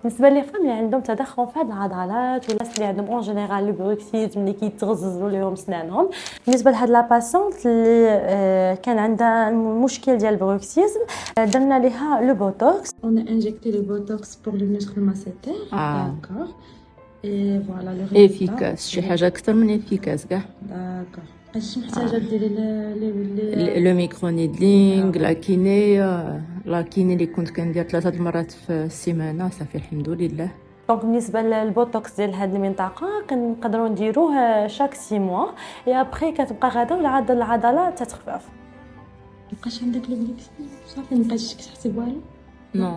بالنسبه لي فام اللي عندهم تضخم في هاد العضلات والناس اللي عندهم اون جينيرال لو بروكسيزم اللي كيتغززوا لهم سنانهم. بالنسبه لهاد لا باسونت اللي كان عندها مشكل ديال البروكسيزم، درنا ليها لو بوتوكس. اون انجيكتي لو بوتوكس بور لو muscle masséter. داكور. اي فوالا لو ريزولتا افيكاس، شي حاجه اكثر من افيكاس كاع. داكور. اش محتاجه ديري لو ميكرونيدلينغ، لا كيني اللي كنت كندير 3 المرات في السيمانه صافي الحمد لله. دونك بالنسبه للبوتوكس ديال هذه المنطقه كنقدروا نديروه شاك 6 موا اي ابري كتبقى غادا العضله تتخفف. مابقاش عندك لو بليكس صافي، مابقاش تحسي بوالو. نو